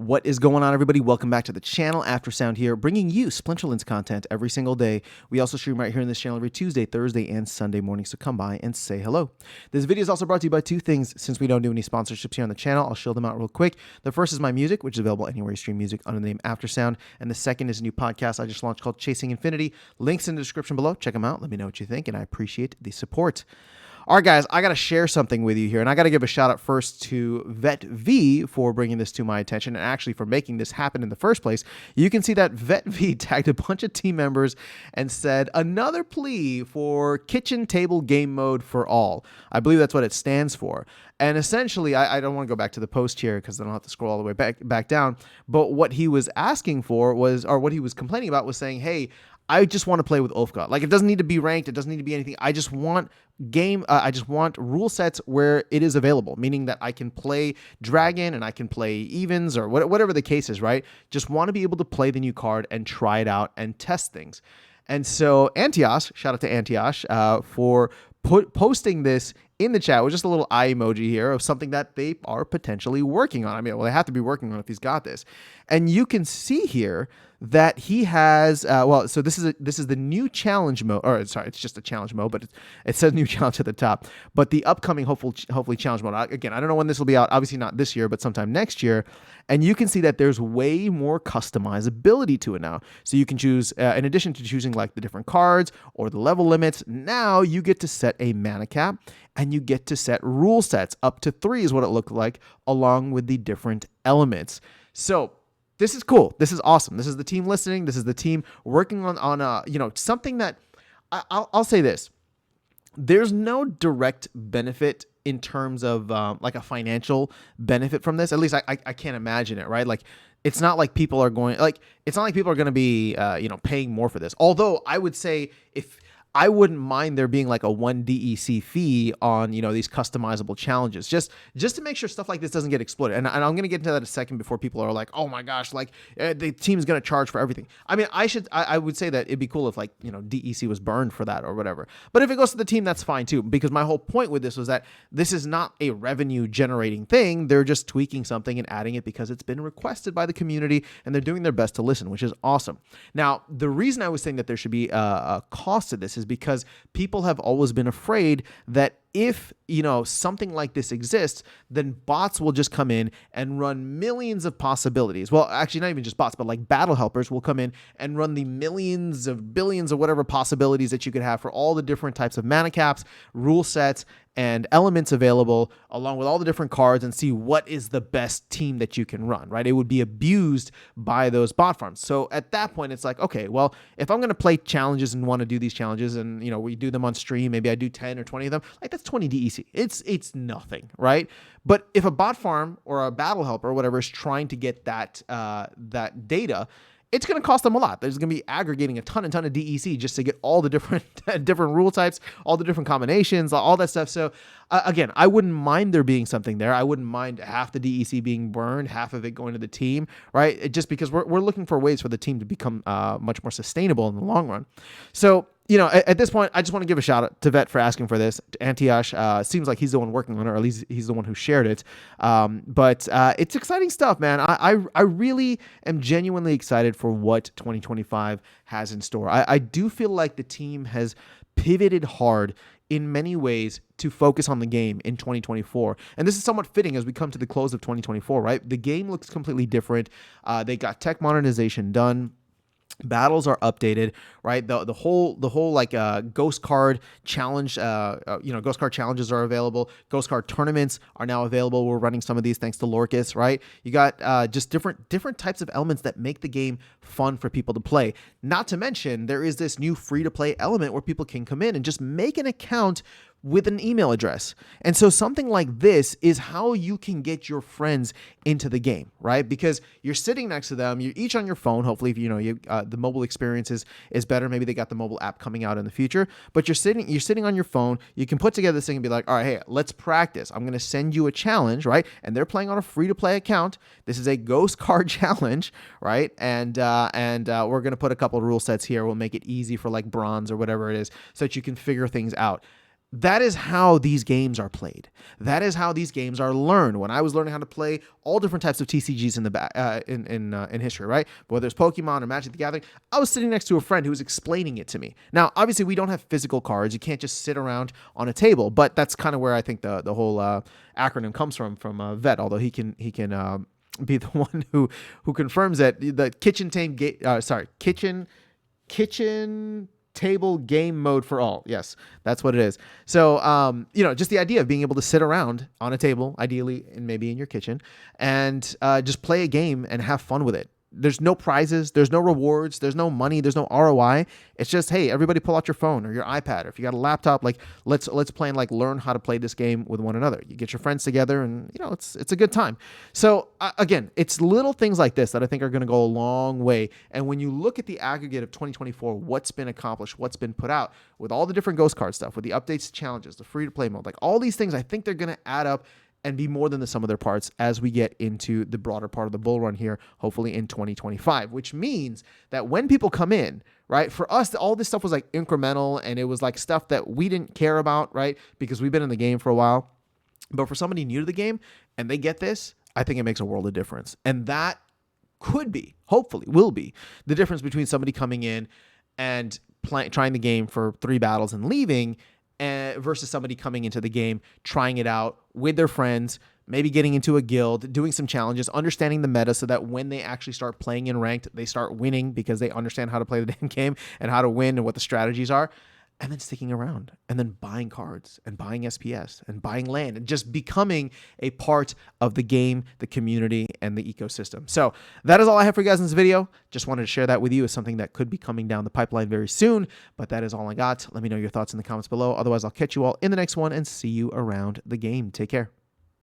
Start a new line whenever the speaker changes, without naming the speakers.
What is going on, everybody? Welcome back to the channel. After Sound here, bringing you Splinterlands content every single day. We also stream right here in this channel every Tuesday, Thursday, and Sunday morning, so come by and say hello. This video is also brought to you by two things. Since we don't do any sponsorships here on the channel, I'll show them out real quick. The first is my music, which is available anywhere you stream music under the name After Sound, and the second is a new podcast I just launched called Chasing Infinity. Links in the description below. Check them out. Let me know what you think, and I appreciate the support. All right, guys, I got to share something with you here, and I got to give a shout out first to Vet V for bringing this to my attention and actually for making this happen in the first place. You can see that Vet V tagged a bunch of team members and said, another plea for kitchen table game mode for all. I believe that's what it stands for. And essentially, I don't want to go back to the post here because then I'll have to scroll all the way back down. But what he was asking for was, or what he was complaining about was saying, hey, I just want to play with Ulfgar. Like, it doesn't need to be ranked. It doesn't need to be anything. I just want I just want rule sets where it is available, meaning that I can play Dragon and I can play Evens or whatever the case is, right? Just want to be able to play the new card and try it out and test things. And so Antiosh, shout out to Antiosh for posting this in the chat with just a little eye emoji here of something that they are potentially working on. I mean, well, they have to be working on if he's got this. And you can see here that he has, so this is the new challenge mode, or sorry, it's just a challenge mode, but it says new challenge at the top. But the upcoming, hopefully challenge mode, again, I don't know when this will be out, obviously not this year, but sometime next year. And you can see that there's way more customizability to it now. So you can choose, in addition to choosing like the different cards or the level limits, now you get to set a mana cap and you get to set rule sets. Up to 3 is what it looked like, along with the different elements. So this is cool. This is awesome. This is the team listening. This is the team working on something that I'll say this. There's no direct benefit in terms of like a financial benefit from this. At least I can't imagine it, right? Like, it's not like people are going, to be, paying more for this. Although I would say I wouldn't mind there being like a 1 DEC fee on, these customizable challenges, just to make sure stuff like this doesn't get exploited. And I'm going to get into that in a second before people are like, oh my gosh, like the team's going to charge for everything. I mean, I would say that it'd be cool if DEC was burned for that or whatever. But if it goes to the team, that's fine too, because my whole point with this was that this is not a revenue generating thing. They're just tweaking something and adding it because it's been requested by the community and they're doing their best to listen, which is awesome. Now, the reason I was saying that there should be a cost to this is because people have always been afraid that if, something like this exists, then bots will just come in and run millions of possibilities. Well, actually, not even just bots, but like battle helpers will come in and run the millions of billions of whatever possibilities that you could have for all the different types of mana caps, rule sets, and elements available, along with all the different cards, and see what is the best team that you can run, right? It would be abused by those bot farms. So at that point, it's like, okay, well, if I'm going to play challenges and want to do these challenges and, we do them on stream, maybe I do 10 or 20 of them, like that's 20 DEC. It's nothing, right? But if a bot farm or a battle helper or whatever is trying to get that data, it's going to cost them a lot. There's going to be aggregating a ton of DEC just to get all the different rule types, all the different combinations, all that stuff. So again, I wouldn't mind there being something there. I wouldn't mind half the DEC being burned, half of it going to the team, right? Just because we're looking for ways for the team to become much more sustainable in the long run. So, at this point, I just want to give a shout out to Vet for asking for this. To Antiosh, seems like he's the one working on it, or at least he's the one who shared it. But it's exciting stuff, man. I really am genuinely excited for what 2025 has in store. I do feel like the team has pivoted hard in many ways to focus on the game in 2024. And this is somewhat fitting as we come to the close of 2024, right? The game looks completely different. They got tech modernization done. Battles are updated, right? The whole like ghost card challenge, ghost card challenges are available. Ghost card tournaments are now available. We're running some of these thanks to Lorcus, right? You got just different types of elements that make the game fun for people to play. Not to mention, there is this new free-to-play element where people can come in and just make an account with an email address. And so something like this is how you can get your friends into the game, right? Because you're sitting next to them, you're each on your phone. Hopefully, if the mobile experience is better. Maybe they got the mobile app coming out in the future, but you're sitting on your phone. You can put together this thing and be like, all right, hey, let's practice. I'm going to send you a challenge, right? And they're playing on a free-to-play account. This is a ghost card challenge, right? And we're going to put a couple of rule sets here. We'll make it easy for like bronze or whatever it is so that you can figure things out. That is how these games are played. That is how these games are learned. When I was learning how to play all different types of TCGs in history, right? Whether it's Pokemon or Magic the Gathering, I was sitting next to a friend who was explaining it to me. Now, obviously, we don't have physical cards. You can't just sit around on a table. But that's kind of where I think the whole acronym comes from Vet. Although he can be the one who confirms that the kitchen table game mode for all. Yes, that's what it is. So, just the idea of being able to sit around on a table, ideally, and maybe in your kitchen, and just play a game and have fun with it. There's no prizes, there's no rewards, there's no money, there's no ROI. It's just, hey, everybody pull out your phone or your iPad, or if you got a laptop, like let's play and learn how to play this game with one another. You get your friends together, and it's a good time. So again, it's little things like this that I think are going to go a long way. And when you look at the aggregate of 2024, what's been accomplished, what's been put out with all the different ghost card stuff, with the updates, challenges, the free to play mode, like all these things, I think they're going to add up and be more than the sum of their parts as we get into the broader part of the bull run here, hopefully in 2025, which means that when people come in, right, for us, all this stuff was like incremental, and it was like stuff that we didn't care about, right, because we've been in the game for a while. But for somebody new to the game and they get this, I think it makes a world of difference. And that could be, hopefully will be, the difference between somebody coming in and trying the game for 3 battles and leaving, versus somebody coming into the game, trying it out with their friends, maybe getting into a guild, doing some challenges, understanding the meta so that when they actually start playing in ranked, they start winning because they understand how to play the damn game and how to win and what the strategies are. And then sticking around and then buying cards and buying SPS and buying land and just becoming a part of the game, the community, and the ecosystem. So that is all I have for you guys in this video. Just wanted to share that with you as something that could be coming down the pipeline very soon. But that is all I got. Let me know your thoughts in the comments below. Otherwise, I'll catch you all in the next one and see you around the game. Take care.